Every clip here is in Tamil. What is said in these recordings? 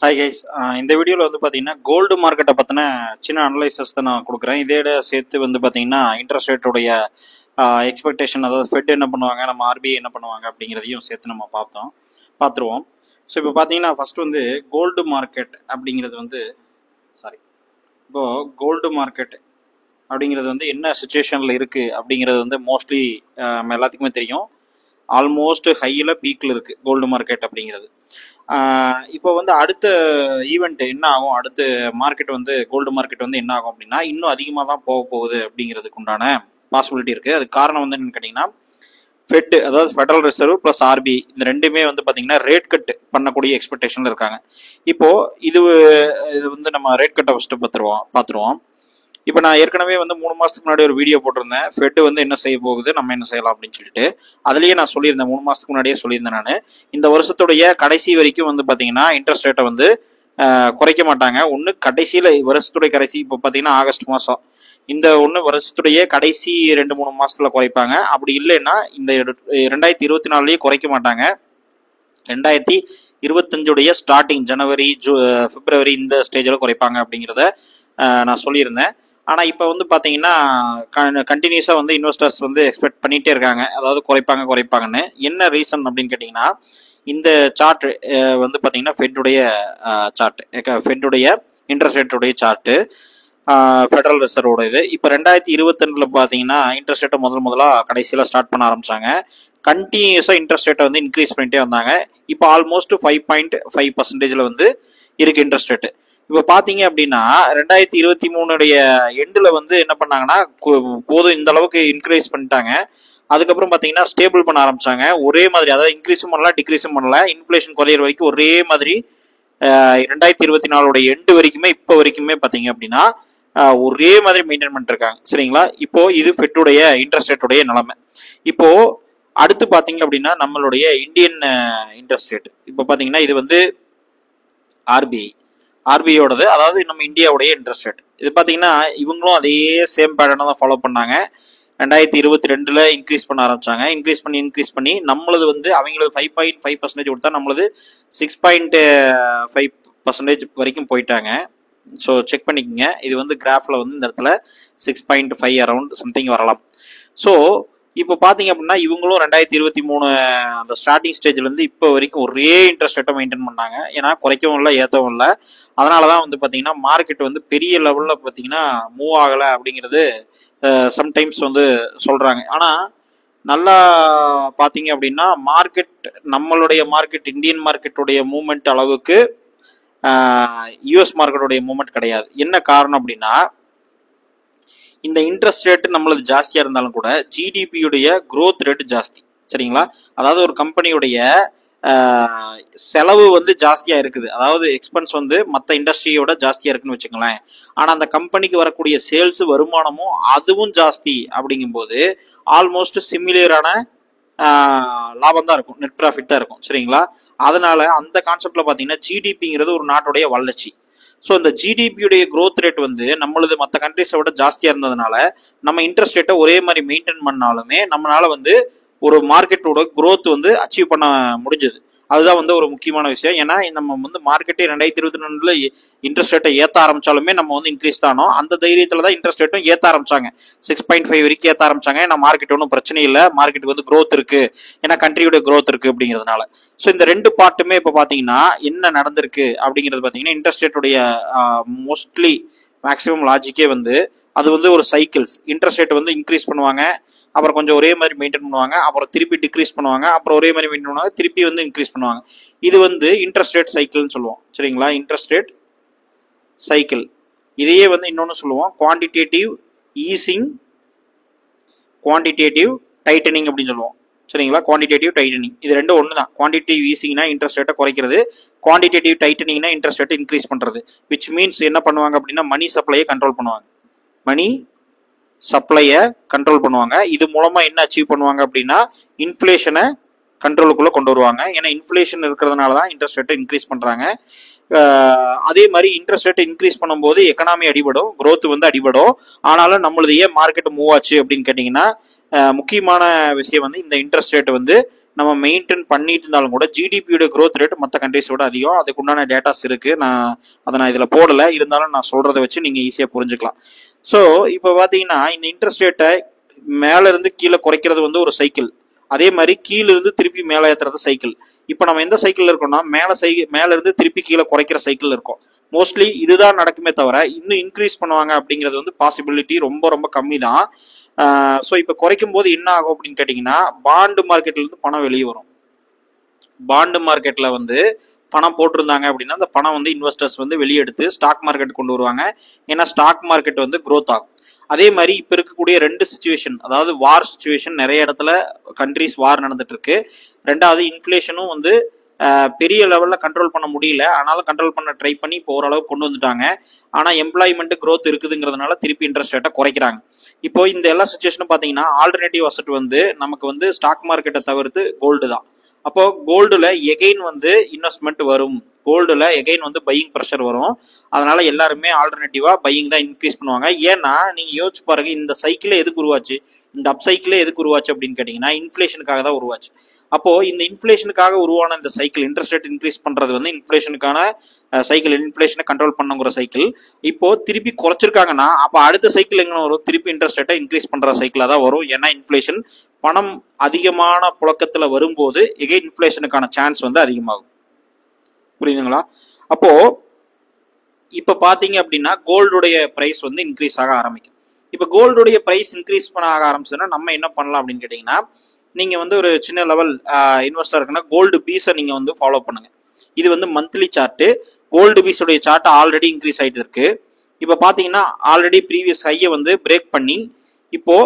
ஹாய் கைஸ், இந்த வீடியோவில் வந்து பார்த்தீங்கன்னா கோல்டு மார்க்கெட்டை பற்றின சின்ன அனலைசஸ் தான் நான் கொடுக்குறேன். இதோட சேர்த்து வந்து பார்த்தீங்கன்னா இன்ட்ரெஸ்ட் ரேட்டுடைய எக்ஸ்பெக்டேஷன், அதாவது ஃபெட் என்ன பண்ணுவாங்க, நம்ம ஆர்பிஐ என்ன பண்ணுவாங்க அப்படிங்கிறதையும் சேர்த்து நம்ம பார்த்துருவோம். ஸோ இப்போ பார்த்தீங்கன்னா ஃபர்ஸ்ட் வந்து கோல்டு மார்க்கெட் அப்படிங்கிறது வந்து இப்போது கோல்டு மார்க்கெட் அப்படிங்கிறது வந்து என்ன சுச்சுவேஷனில் இருக்குது அப்படிங்கிறது வந்து மோஸ்ட்லி நம்ம எல்லாத்துக்குமே தெரியும். ஆல்மோஸ்ட் ஹையில் பீக்கில் இருக்குது கோல்டு மார்க்கெட் அப்படிங்கிறது. இப்போ வந்து அடுத்த ஈவெண்ட் என்ன ஆகும், அடுத்த மார்க்கெட் வந்து கோல்டு மார்க்கெட் வந்து என்ன ஆகும் அப்படின்னா இன்னும் அதிகமாக தான் போக போகுது அப்படிங்கிறதுக்கு உண்டான பாசிபிலிட்டி இருக்குது. அதுக்கு காரணம் வந்து என்னன்னு கேட்டிங்கன்னா ஃபெட், அதாவது ஃபெடரல் ரிசர்வ் ப்ளஸ் ஆர்பிஐ, இந்த ரெண்டுமே வந்து பார்த்தீங்கன்னா ரேட் கட் பண்ணக்கூடிய எக்ஸ்பெக்டேஷனில் இருக்காங்க. இப்போது இது வந்து நம்ம ரேட் கட்டை ஃபஸ்ட்டு பார்த்துருவோம். இப்போ நான் ஏற்கனவே வந்து 3 மாதத்துக்கு முன்னாடி ஒரு வீடியோ போட்டிருந்தேன், ஃபெட் வந்து என்ன செய்ய போகுது, நம்ம என்ன செய்யலாம் அப்படின்னு சொல்லிட்டு. அதுலேயே நான் சொல்லியிருந்தேன், 3 மாதத்துக்கு முன்னாடியே சொல்லியிருந்தேன். நான் இந்த வருஷத்துடைய கடைசி வரைக்கும் வந்து பார்த்தீங்கன்னா இன்ட்ரெஸ்ட் ரேட்டை வந்து குறைக்க மாட்டாங்க. ஒன்று கடைசியில் வருஷத்துடைய கடைசி, இப்போ பார்த்தீங்கன்னா ஆகஸ்ட் மாதம், இந்த வருஷத்துடைய கடைசி 2-3 மாதத்தில் குறைப்பாங்க. அப்படி இல்லைன்னா இந்த 2024 குறைக்க மாட்டாங்க. 2025 ஸ்டார்டிங் ஜனவரி பிப்ரவரி இந்த ஸ்டேஜில் குறைப்பாங்க அப்படிங்கிறத நான் சொல்லியிருந்தேன். ஆனால் இப்போ வந்து பார்த்தீங்கன்னா கண்டினியூஸாக வந்து இன்வெஸ்டர்ஸ் வந்து எக்ஸ்பெக்ட் பண்ணிகிட்டே இருக்காங்க, அதாவது குறைப்பாங்கன்னு. என்ன ரீசன் அப்படின்னு கேட்டிங்கன்னா, இந்த சார்ட் வந்து பார்த்தீங்கன்னா ஃபெட்டுடைய சார்ட், ஃபெட்டுடைய இன்ட்ரெஸ்ட் ரேட்டுடைய சார்ட்டு, ஃபெடரல் ரிசர்வோட இது. இப்போ 2022 பார்த்தீங்கன்னா இன்ட்ரெஸ்ட் ரேட்டை முதலாக கடைசியில் ஸ்டார்ட் பண்ண ஆரம்பித்தாங்க. கண்டினியூஸாக இன்ட்ரெஸ்ட் ரேட்டை வந்து இன்க்ரீஸ் பண்ணிகிட்டே வந்தாங்க. இப்போ ஆல்மோஸ்ட் 5.5% வந்து இருக்குது இன்ட்ரெஸ்ட் ரேட்டு. இப்போ பார்த்தீங்க அப்படின்னா 2023 எண்டில் வந்து என்ன பண்ணாங்கன்னா போதும் இந்த அளவுக்கு இன்க்ரீஸ் பண்ணிட்டாங்க. அதுக்கப்புறம் பார்த்தீங்கன்னா ஸ்டேபிள் பண்ண ஆரம்பிச்சாங்க. ஒரே மாதிரி, அதாவது இன்க்ரீஸும் பண்ணல டிக்ரீஸும் பண்ணல, இன்ஃப்ளேஷன் குறையிற வரைக்கும் ஒரே மாதிரி 2024 எண்டு வரைக்குமே இப்போ வரைக்குமே பார்த்தீங்க அப்படின்னா ஒரே மாதிரி மெயின்டைன் பண்ணிட்டு இருக்காங்க. சரிங்களா? இப்போ இது ஃபெட்டுடைய இன்ட்ரெஸ்ட் ரேட்டுடைய நிலைமை. இப்போ அடுத்து பார்த்தீங்க அப்படின்னா நம்மளுடைய இந்தியன் இன்ட்ரெஸ்ட் ரேட், இப்போ பார்த்தீங்கன்னா இது வந்து ஆர்பிஐயோடது, அதாவது நம்ம இந்தியாவுடைய இன்ட்ரெஸ்ட் ரேட். இது பார்த்தீங்கன்னா இவங்களும் அதே சேம் பேட்டர்னை தான் ஃபாலோ பண்ணாங்க. 2022 இன்க்ரீஸ் பண்ண ஆரம்பிச்சாங்க. இன்க்ரீஸ் பண்ணி நம்மளது வந்து அவங்களது 5.5% கொடுத்தா நம்மளது 6.5% வரைக்கும் போயிட்டாங்க. ஸோ செக் பண்ணிக்கோங்க. இது வந்து கிராஃபில் வந்து இந்த இடத்துல 6.5 அரௌண்ட் சம்திங் வரலாம். ஸோ இப்போ பார்த்தீங்க அப்படின்னா இவங்களும் 2023 அந்த ஸ்டார்டிங் ஸ்டேஜ்லேருந்து இப்போ வரைக்கும் ஒரே இன்ட்ரெஸ்ட் ரேட்டை மெயின்டைன் பண்ணாங்க. ஏன்னா குறைக்கவும் இல்லை ஏற்றவும் இல்லை. அதனால தான் வந்து பார்த்தீங்கன்னா மார்க்கெட் வந்து பெரிய லெவலில் பார்த்தீங்கன்னா மூவ் ஆகலை அப்படிங்கிறது சம்டைம்ஸ் வந்து சொல்கிறாங்க. ஆனால் நல்லா பார்த்தீங்க அப்படின்னா நம்மளுடைய மார்க்கெட், இந்தியன் மார்க்கெட்டுடைய மூவ்மெண்ட் அளவுக்கு யூஎஸ் மார்க்கெட்டுடைய மூவ்மெண்ட் கிடையாது. என்ன காரணம் அப்படின்னா இந்த இன்ட்ரெஸ்ட் ரேட்டு நம்மளது ஜாஸ்தியாக இருந்தாலும் கூட ஜிடிபியுடைய க்ரோத் ரேட்டு ஜாஸ்தி. சரிங்களா? அதாவது ஒரு கம்பெனியுடைய செலவு வந்து ஜாஸ்தியாக இருக்குது, அதாவது எக்ஸ்பென்ஸ் வந்து மற்ற இண்டஸ்ட்ரியோட ஜாஸ்தியாக இருக்குன்னு வச்சுங்களேன். ஆனால் அந்த கம்பெனிக்கு வரக்கூடிய சேல்ஸ் வருமானமும் அதுவும் ஜாஸ்தி. அப்படிங்கும்போது ஆல்மோஸ்ட் சிமிலரான லாபம் தான் இருக்கும், நெட் ப்ராஃபிட் தான் இருக்கும். சரிங்களா? அதனால அந்த கான்செப்ட்ல பார்த்தீங்கன்னா ஜிடிபிங்கிறது ஒரு நாட்டுடைய வளர்ச்சி. ஸோ இந்த ஜிடிபியுடைய க்ரோத் ரேட் வந்து நம்மளது மற்ற கண்ட்ரிஸை விட ஜாஸ்தியாக இருந்ததுனால நம்ம இன்ட்ரெஸ்ட் ரேட்டை ஒரே மாதிரி மெயின்டைன் பண்ணாலுமே நம்மளால வந்து ஒரு மார்க்கெட்டோட க்ரோத் வந்து அச்சீவ் பண்ண முடிஞ்சது. அதுதான் வந்து ஒரு முக்கியமான விஷயம். ஏன்னா நம்ம வந்து மார்க்கெட்டே 2022 இன்ட்ரெஸ்ட் ரேட்டை ஏற்ற ஆரம்பிச்சாலுமே நம்ம வந்து இன்க்ரீஸ் தானோ அந்த தைரியத்தில் தான் இன்ட்ரெஸ்ட் ரேட்டும் ஏற்ற ஆரம்பிச்சாங்க. 6.5 வரைக்கும் ஏற்ற ஆரம்பிச்சாங்க. ஏன்னா மார்க்கெட் ஒன்றும் பிரச்சனை இல்லை, மார்க்கெட்டுக்கு வந்து க்ரோத் இருக்கு, ஏன்னா கண்ட்ரியோட க்ரோத் இருக்கு அப்படிங்கிறதுனால. ஸோ இந்த ரெண்டு பார்ட்டுமே இப்போ பார்த்தீங்கன்னா என்ன நடந்திருக்கு அப்படிங்கிறது பார்த்தீங்கன்னா இன்ட்ரெஸ்ட் ரேட்டுடைய மோஸ்ட்லி மேக்ஸிமம் லாஜிக்கே வந்து அது வந்து ஒரு சைக்கிள்ஸ். இன்ட்ரெஸ்ட் ரேட் வந்து இன்க்ரீஸ் பண்ணுவாங்க, அப்புறம் கொஞ்சம் ஒரே மாதிரி மெயின்டைன் பண்ணுவாங்க, அப்புறம் திருப்பி டிக்ரீஸ் பண்ணுவாங்க, அப்புறம் ஒரே மாதிரி மெயின்டைன் பண்ணுவாங்க, திருப்பி வந்து இன்க்ரீஸ் பண்ணுவாங்க. இது வந்து இன்ட்ரெஸ்ட் ரேட் சைக்கிள்னு சொல்லுவோம். சரிங்களா? Interest rate cycle. இதையே வந்து இன்னொன்று சொல்லுவோம் குவான்டிடேட்டிவ் ஈசிங், குவான்டிடேட்டிவ் டைட்டனிங் அப்படின்னு சொல்லுவோம். சரிங்களா? குவான்டிடேட்டிவ் டைட்டனிங் இது ரெண்டும் ஒன்று தான். குவான்டிடேட்டிவ் ஈசிங்னா இன்ட்ரெஸ்ட் ரேட்டை குறைக்கிறது, குவான்டிடேட்டிவ் டைட்டனிங்னா இன்ட்ரெஸ்ட் ரேட்டை இன்க்ரீஸ் பண்ணுறது. விச் மீன்ஸ் என்ன பண்ணுவாங்க அப்படின்னா மணி சப்ளையை கண்ட்ரோல் பண்ணுவாங்க, மணி சப்ளையை கண்ட்ரோல் பண்ணுவாங்க. இது மூலமா என்ன அச்சீவ் பண்ணுவாங்க அப்படின்னா இன்ஃப்ளேஷனை கண்ட்ரோலுக்குள்ள கொண்டு வருவாங்க. ஏன்னா இன்ஃப்ளேஷன் இருக்கிறதுனால தான் இன்ட்ரெஸ்ட் ரேட்டை இன்க்ரீஸ் பண்றாங்க. அதே மாதிரி இன்ட்ரெஸ்ட் ரேட்டை இன்க்ரீஸ் பண்ணும்போது எக்கனாமி அடிபடும், க்ரோத் வந்து அடிபடும். ஆனாலும் நம்மளது ஏன் மார்க்கெட் மூவ் ஆச்சு அப்படின்னு கேட்டிங்கன்னா முக்கியமான விஷயம் வந்து இந்த இன்ட்ரெஸ்ட் ரேட் வந்து நம்ம மெயின்டைன் பண்ணிட்டு இருந்தாலும் கூட ஜிடிபியோட growth ரேட் மற்ற கண்ட்ரிஸோட அதிகம். அதுக்கு உண்டான டேட்டாஸ் இருக்கு. நான் இதில் போடலை, இருந்தாலும் நான் சொல்றதை வச்சு நீங்க ஈஸியா புரிஞ்சுக்கலாம். ஸோ இப்போ பார்த்தீங்கன்னா இந்த இன்ட்ரெஸ்ட் ரேட்டை மேல இருந்து கீழே குறைக்கிறது வந்து ஒரு சைக்கிள், அதே மாதிரி கீழே இருந்து திருப்பி மேலே ஏற்றுறது சைக்கிள். இப்போ நம்ம எந்த சைக்கிள் இருக்கோம்னா மேல இருந்து திருப்பி கீழே குறைக்கிற சைக்கிள் இருக்கும். மோஸ்ட்லி இதுதான் நடக்குமே தவிர இன்னும் இன்க்ரீஸ் பண்ணுவாங்க அப்படிங்கிறது வந்து பாசிபிலிட்டி ரொம்ப ரொம்ப கம்மி தான். ஸோ இப்போ குறைக்கும் போது என்ன ஆகும் அப்படின்னு கேட்டிங்கன்னா, பாண்டு மார்க்கெட்ல இருந்து பணம் வெளியே வரும். பாண்டு மார்க்கெட்ல வந்து பணம் போட்டிருந்தாங்க அப்படின்னா அந்த பணம் வந்து இன்வெஸ்டர்ஸ் வந்து வெளியே எடுத்து ஸ்டாக் மார்க்கெட் கொண்டு வருவாங்க. ஏன்னா ஸ்டாக் மார்க்கெட் வந்து growth ஆகும். அதே மாதிரி இப்போ இருக்கக்கூடிய ரெண்டு சுச்சுவேஷன், அதாவது வார் சுச்சுவேஷன், நிறைய இடத்துல கண்ட்ரிஸ் வார் நடந்துட்டு இருக்கு. ரெண்டாவது இன்ஃப்ளேஷனும் வந்து பெரிய லெவலில் கண்ட்ரோல் பண்ண முடியல, ஆனாலும் கண்ட்ரோல் பண்ண ட்ரை பண்ணி இப்போ ஓரளவு கொண்டு வந்துட்டாங்க. ஆனால் எம்ப்ளாய்மெண்ட் growth இருக்குதுங்கிறதுனால திருப்பி இன்ட்ரெஸ்ட் ரேட்டை குறைக்கிறாங்க. இப்போ இந்த எல்லா சுச்சுவேஷனும் பார்த்தீங்கன்னா ஆல்டர்னேட்டிவ் அசட் வந்து நமக்கு வந்து ஸ்டாக் மார்க்கெட்டை தவிர்த்து கோல்டு தான். அப்போ கோல்டுல எகைன் வந்து இன்வெஸ்ட்மெண்ட் வரும், கோல்டுல எகைன் வந்து பையிங் ப்ரெஷர் வரும். அதனால எல்லாருமே ஆல்டர்னேட்டிவா பையிங் தான் இன்க்ரீஸ் பண்ணுவாங்க. ஏன்னா நீங்க யோசிச்சு பாருங்க, இந்த சைக்கிளே எதுக்கு உருவாச்சு, இந்த அப் சைக்கிளே எதுக்கு உருவாச்சு அப்படின்னு கேட்டீங்கன்னா இன்ஃப்ளேஷனுக்காக தான் உருவாச்சு. அப்போ இந்த இன்ஃப்ளேஷனுக்காக உருவான இந்த சைக்கிள், இன்ட்ரெஸ்ட் ரேட் இன்க்ரீஸ் பண்றது வந்து இன்ஃப்ளேஷனுக்கான சைக்கிள், இன்ஃப்ளேஷனை கண்ட்ரோல் பண்ணுங்கிற சைக்கிள். இப்போ திருப்பி குறைச்சிருக்காங்கன்னா அப்போ அடுத்த சைக்கிள் எங்க வரும், திருப்பி இன்ட்ரெஸ்ட் ரேட்டை இன்க்ரீஸ் பண்ற சைக்கிளா தான் வரும். ஏன்னா இன்ஃப்ளேஷன் பணம் அதிகமான புழக்கத்துல வரும்போது எகைன் இன்ஃப்ளேஷனுக்கான சான்ஸ் வந்து அதிகமாகும். புரியுதுங்களா? அப்போ இப்ப பாத்தீங்க அப்படின்னா கோல்டுடைய பிரைஸ் வந்து இன்க்ரீஸ் ஆக ஆரம்பிக்கும். இப்ப கோல்டுடைய பிரைஸ் இன்க்ரீஸ் பண்ண ஆக ஆரம்பிச்சதுன்னா நம்ம என்ன பண்ணலாம் அப்படின்னு கேட்டீங்கன்னா, நீங்க வந்து ஒரு சின்ன லெவல் இன்வெஸ்டர் இருக்குன்னா கோல்டு பீஸை நீங்க வந்து ஃபாலோ பண்ணுங்க. இது வந்து மந்த்லி சார்ட். கோல்டு பீஸோடைய சார்ட் ஆல்ரெடி இன்க்ரீஸ் ஆயிட்டு இருக்கு. இப்ப பாத்தீங்கன்னா ஆல்ரெடி ப்ரீவியஸ் ஹையை வந்து பிரேக் பண்ணி இப்போ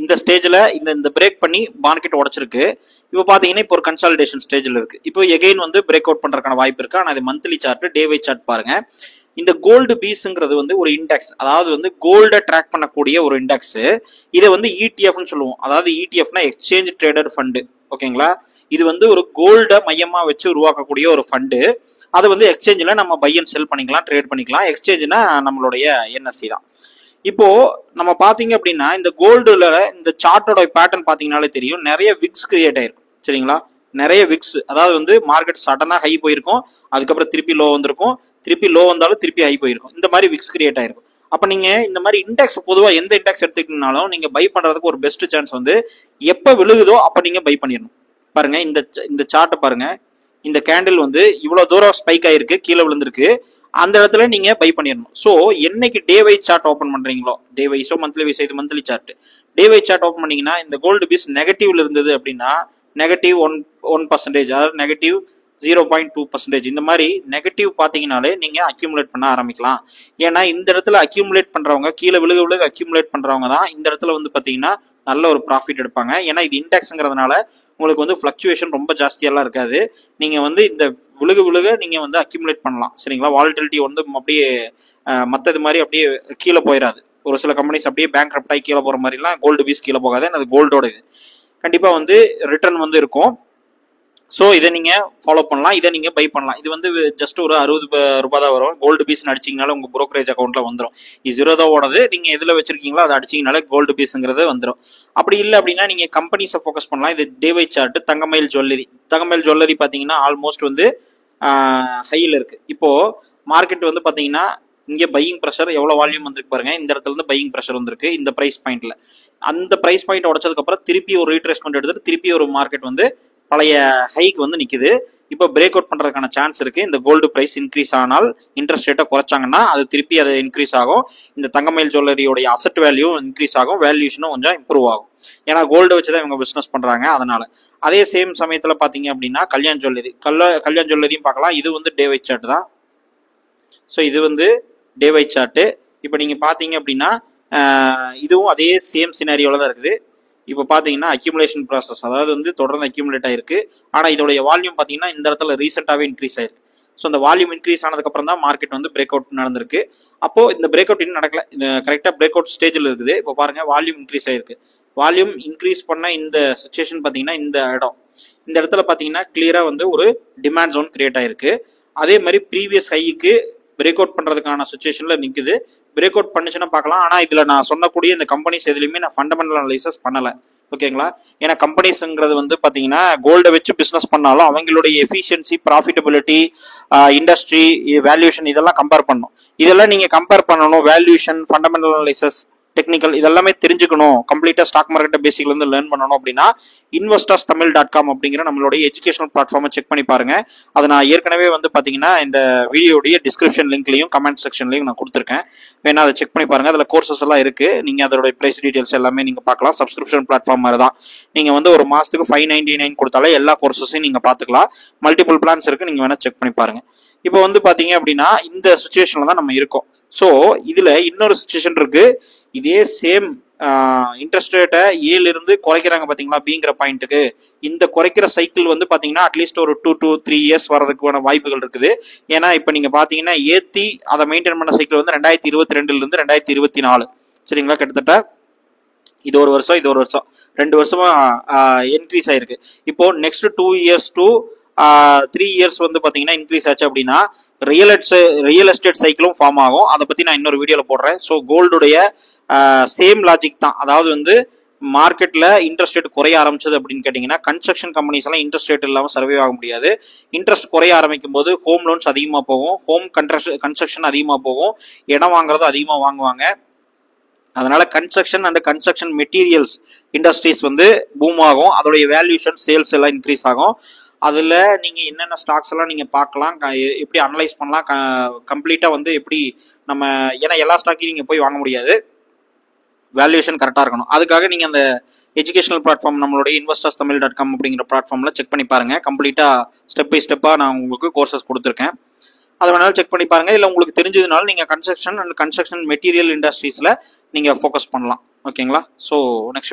இந்த ஸ்டேஜ்ல இந்த பிரேக் பண்ணி மார்க்கெட் உடைச்சிருக்கு. இப்போ பாத்தீங்கன்னா இப்போ ஒரு கன்சாலிடேஷன் ஸ்டேஜ்ல இருக்கு. இப்போ எகைன் வந்து பிரேக் அவுட் பண்றதுக்கான வாய்ப்பு இருக்கு. ஆனால் இது monthly chart, day wise chart பாருங்க. இந்த கோல்டு பீஸ்ங்கிறது வந்து ஒரு இண்டெக்ஸ், அதாவது வந்து கோல்டை ட்ராக் பண்ணக்கூடிய ஒரு இண்டெக்ஸ். இதை வந்து இடிஎஃப்னு சொல்லுவோம். அதாவது இடிஎஃப்னா எக்ஸ்சேஞ்ச் ட்ரேடட் ஃபண்டு. ஓகேங்களா? இது வந்து ஒரு கோல்டை மையமா வச்சு உருவாக்கக்கூடிய ஒரு ஃபண்டு. அது வந்து எக்ஸ்சேஞ்சில் நம்ம பை அண்ட் செல் பண்ணிக்கலாம், ட்ரேட் பண்ணிக்கலாம். எக்ஸ்சேஞ்சுனா நம்மளுடைய என்எஸ்சி தான். இப்போ நம்ம பாத்தீங்க அப்படின்னா இந்த கோல்டுல இந்த சார்ட்டோட பேட்டர்ன் பாத்தீங்கன்னாலே தெரியும், நிறைய விக்ஸ் கிரியேட் ஆயிருக்கும். சரிங்களா? நிறைய விக்ஸ், அதாவது வந்து மார்க்கெட் சடனா ஹை போயிருக்கும், அதுக்கப்புறம் திருப்பி லோ வந்திருக்கும், திருப்பி லோ வந்தாலும் திருப்பி ஹை போயிருக்கும். இந்த மாதிரி விக்ஸ் கிரியேட் ஆயிருக்கும். அப்ப நீங்க இந்த மாதிரி இண்டெக்ஸ், பொதுவாக எந்த இண்டெக்ஸ் எடுத்துக்கிட்டீங்கனாலும் நீங்க பை பண்றதுக்கு ஒரு பெஸ்ட் சான்ஸ் வந்து எப்ப விழுகுதோ அப்ப நீங்க பை பண்ணிடணும். பாருங்க இந்த சார்ட்டை பாருங்க. இந்த கேண்டில் வந்து இவ்வளவு தூரம் ஸ்பைக் ஆயிருக்கு, கீழே விழுந்திருக்கு, அந்த இடத்துல நீங்க பை பண்ணிடணும். ஸோ என்னைக்கு டே வைஸ் சார்ட் ஓப்பன் பண்றீங்களோ, டே வைஸோ மந்த்லி வைஸ், இது monthly chart, day wise chart open பண்ணீங்கன்னா இந்த கோல்டு பீஸ் நெகட்டிவ்ல இருந்தது அப்படின்னா நெகட்டிவ் 1%, அதாவது நெகட்டிவ் 0.2%, இந்த மாதிரி நெகட்டிவ் பாத்தீங்கன்னாலே நீங்க அக்யூமுலேட் பண்ண ஆரம்பிக்கலாம். ஏன்னா இந்த இடத்துல அக்யூமுலேட் பண்றவங்க, கீழே விழுக அக்யூமுலேட் பண்றவங்க தான் இந்த இடத்துல வந்து பாத்தீங்கன்னா நல்ல ஒரு ப்ராஃபிட் எடுப்பாங்க. ஏன்னா இது இண்டெக்ஸ்ங்கிறதுனால உங்களுக்கு வந்து ஃபிளக்சுவேஷன் ரொம்ப ஜாஸ்தியெல்லாம் இருக்காது. நீங்க வந்து இந்த விழுக நீங்க வந்து அக்யூமுலேட் பண்ணலாம். சரிங்களா? வாலட்டிலிட்டி வந்து அப்படியே மற்றது மாதிரி அப்படியே கீழே போயிடாது. ஒரு சில கம்பெனிஸ் அப்படியே பேங்க் ரப்ட் ஆகி கீழே போற மாதிரிலாம் கோல்டு பீஸ் கீழே போகாது. அது கோல்டோட இது கண்டிப்பா வந்து ரிட்டர்ன் வந்து இருக்கும். ஸோ இதை நீங்க ஃபாலோ பண்ணலாம், இதை நீங்க பை பண்ணலாம். இது வந்து ஜஸ்ட் ஒரு 60 ரூபாய் தான் வரும். கோல்டு பீஸ் அடிச்சிங்கனால உங்க புரோக்கரேஜ் அக்கௌண்ட்ல வந்துடும். இது 0 தான் ஓடுது. நீங்க எதுல வச்சிருக்கீங்களோ அதை அடிச்சிங்கனாலே கோல்டு பீஸ்ங்கிறது வந்துடும். அப்படி இல்லை அப்படின்னா நீங்க கம்பெனிஸை ஃபோக்கஸ் பண்ணலாம். இது டே வைஸ் சார்ட். தங்கமயில் ஜுவல்லரி பாத்தீங்கன்னா ஆல்மோஸ்ட் வந்து ஹையில் இருக்கு. இப்போ மார்க்கெட் வந்து பாத்தீங்கன்னா இங்கே பையிங் ப்ரெஷர் எவ்வளவு வால்யூம் வந்திருக்கு பாருங்க. இந்த இடத்துல இருந்து பையிங் ப்ரெஷர் வந்திருக்கு இந்த பிரைஸ் பாயிண்ட்ல. அந்த பிரைஸ் பாயிண்ட் உடைச்சதுக்கு அப்புறம் திருப்பி ஒரு ரீட்ரேஸ்மெண்ட் எடுத்துட்டு திருப்பி ஒரு மார்க்கெட் வந்து பழைய ஹைக்கு வந்து நிக்குது. இப்போ பிரேக் அவுட் பண்றதுக்கான சான்ஸ் இருக்கு. இந்த கோல்டு பிரைஸ் இன்க்ரீஸ் ஆனால், இன்ட்ரெஸ்ட் ரேட்டை குறைச்சாங்கன்னா அது திருப்பி அது இன்க்ரீஸ் ஆகும். இந்த தங்கமயில் ஜுவல்லரியோடைய அசட் வேல்யூ இன்க்ரீஸ் ஆகும், வேல்யூஷனும் கொஞ்சம் இம்ப்ரூவ் ஆகும். ஏன்னா கோல்டு வச்சுதான் இவங்க பிசினஸ் பண்றாங்க, அதனால. அதே சேம் சமயத்துல பாத்தீங்க அப்படின்னா கல்யாண் ஜுவல்லரியும் பார்க்கலாம். இது வந்து டே வைஸ் சார்ட் தான். ஸோ இது வந்து டே வைஸ் சார்ட். இப்போ நீங்க பாத்தீங்க அப்படின்னா இதுவும் அதே சேம் சினாரியோல தான் இருக்குது. இப்போ பாத்தீங்கன்னா அக்யூமுலேஷன் ப்ராசஸ், அதாவது வந்து தொடர்ந்து அக்யூமுலேட் ஆயிருக்கு. ஆனா இதோடைய வால்யூம் பாத்தீங்கன்னா இந்த இடத்துல ரீசெண்டாவே இன்க்ரீஸ் ஆயிருக்கு. ஸோ அந்த வால்யூம் இன்க்ரீஸ் ஆனதுக்கு அப்புறம் தான் மார்க்கெட் வந்து பிரேக் அவுட் நடந்திருக்கு. அப்போ இந்த பிரேக் அவுட் இன்னும் நடக்கல, இந்த கரெக்டா பிரேக் அவுட் ஸ்டேஜில் இருக்குது. இப்போ பாருங்க வால்யூம் இன்க்ரீஸ் ஆயிருக்கு. வால்யூம் இன்க்ரீஸ் பண்ண இந்த சிச்சுவேஷன் பாத்தீங்கன்னா இந்த இடத்துல பாத்தீங்கன்னா கிளியரா வந்து ஒரு டிமாண்ட் ஜோன் கிரியேட் ஆயிருக்கு. அதே மாதிரி ப்ரீவியஸ் ஹைக்கு பிரேக் அவுட் பண்றதுக்கான சிச்சுவேஷன்ல நிக்குது. பிரேக் அவுட் பண்ணுச்சுன்னா பார்க்கலாம். ஆனா இதுல நான் சொன்னக்கூடிய இந்த கம்பெனிஸ் எதுலையுமே நான் ஃபண்டமெண்டல் அனலைசஸ் பண்ணல. ஓகேங்களா. ஏன்னா கம்பெனிஸ்ங்கிறது வந்து பார்த்தீங்கன்னா கோல்டை வச்சு பிஸ்னஸ் பண்ணாலும் அவங்களுடைய எஃபிஷியன்சி, ப்ராஃபிட்டபிலிட்டி, இண்டஸ்ட்ரி, வேல்யூஷன் இதெல்லாம் கம்பேர் பண்ணணும். இதெல்லாம் நீங்கள் கம்பேர் பண்ணணும். வேல்யூஷன், ஃபண்டமெண்டல் அனாலிசிஸ், டெக்னிக்கல் இதெல்லாமே தெரிஞ்சுக்கணும். கம்ப்ளீட்டாக ஸ்டாக் மார்க்கெட்டை பேசிக்லேருந்து லேர்ன் பண்ணணும் அப்படின்னா investorstamil.com அப்படிங்கிற நம்மளுடைய எஜுகேஷனல் பிளாட்ஃபார்மை செக் பண்ணி பாருங்க. அதை நான் ஏற்கனவே வந்து பார்த்தீங்கன்னா இந்த வீடியோடைய டிஸ்கிரிப்ஷன் லிங்க்லையும் கமெண்ட் செக்ஷன்லையும் நான் கொடுத்துருக்கேன். வேணா அதை செக் பண்ணி பாருங்க. அதில் கோர்சஸ் எல்லாம் இருக்கு. நீங்கள் அதோட ப்ரைஸ் டீடைல்ஸ் எல்லாமே நீங்கள் பார்க்கலாம். சப்ஸ்கிரிப்ஷன் பிளாட்ஃபார்ம் மாதிரி தான். நீங்கள் வந்து ஒரு மாதத்துக்கு 599 கொடுத்தாலே எல்லா கோர்சஸையும் நீங்கள் பார்த்துக்கலாம். மல்டிபிள் பிளான்ஸ் இருக்கு. நீங்கள் வேணா செக் பண்ணி பாருங்க. இப்போ வந்து பார்த்தீங்க அப்படின்னா இந்த சுச்சுவேஷனில் தான் நம்ம இருக்கோம். ஸோ இதில் இன்னொரு சுச்சுவேஷன் இருக்கு. இதே சேம் இன்ட்ரெஸ்ட் ரேட்டை ஏலிருந்து குறைக்கிறாங்க பார்த்தீங்களா, பிங்கிற பாயிண்ட்டுக்கு. இந்த குறைக்கிற சைக்கிள் வந்து பார்த்தீங்கன்னா அட்லீஸ்ட் ஒரு 2 to 3 years வரதுக்கான வாய்ப்புகள் இருக்குது. ஏன்னா இப்போ நீங்கள் பார்த்தீங்கன்னா ஏற்றி அதை மெயின்டைன் பண்ண சைக்கிள் வந்து 2022 2024, சரிங்களா. கிட்டத்தட்ட இது ஒரு வருஷம் 2 வருஷமா இன்க்ரீஸ் ஆயிருக்கு. இப்போ நெக்ஸ்ட் 2 years to 3 years வந்து பார்த்தீங்கன்னா இன்க்ரீஸ் ஆச்சு அப்படின்னா ரியல் எஸ்டேட் சைக்கிளும் ஃபார்ம் ஆகும். அதை பற்றி நான் இன்னொரு வீடியோவில் போடுறேன். ஸோ கோல்டுடைய சேம் லாஜிக் தான். அதாவது வந்து மார்க்கெட்டில் இன்ட்ரெஸ்ட் ரேட் குறைய ஆரம்பிச்சது அப்படின்னு கேட்டிங்கன்னா கன்ஸ்ட்ரக்ஷன் கம்பெனிஸ் எல்லாம் இன்ட்ரெஸ்ட் ரேட் இல்லாமல் சர்வே ஆக முடியாது. இன்ட்ரெஸ்ட் குறைய ஆரம்பிக்கும் போது ஹோம் லோன்ஸ் அதிகமாக போகும், ஹோம் கன்ஸ்ட்ரக்ஷன் அதிகமாக போகும், இடம் வாங்குறதும் அதிகமாக வாங்குவாங்க. அதனால construction and construction materials industries வந்து பூம் ஆகும். அதோடைய வேல்யூஷன், சேல்ஸ் எல்லாம் இன்க்ரீஸ் ஆகும். அதில் நீங்கள் என்னென்ன ஸ்டாக்ஸ் எல்லாம் நீங்கள் பார்க்கலாம், எப்படி அனலைஸ் பண்ணலாம், கம்ப்ளீட்டாக வந்து எப்படி நம்ம, ஏன்னா எல்லா ஸ்டாக்கையும் நீங்கள் போய் வாங்க முடியாது, வேல்யூஷன் கரெக்டாக இருக்கணும். அதுக்காக நீங்கள் அந்த எஜுகேஷனல் பிளாட்ஃபார்ம் நம்மளுடைய investorstamil.com அப்படிங்கிற பிளாட்ஃபார்மில் செக் பண்ணி பாருங்கள். கம்ப்ளீட்டாக ஸ்டெப் பை ஸ்டெப்பாக நான் உங்களுக்கு கோர்சஸ் கொடுத்துருக்கேன். அதை வேணாலும் செக் பண்ணி பாருங்கள். இல்லை உங்களுக்கு தெரிஞ்சதுனால நீங்கள் கன்ஸ்ட்ரக்ஷன் அண்ட் கன்ஸ்ட்ரக்ஷன் மெட்டீரியல் இண்டஸ்ட்ரீஸில் நீங்கள் ஃபோக்கஸ் பண்ணலாம். ஓகேங்களா. So next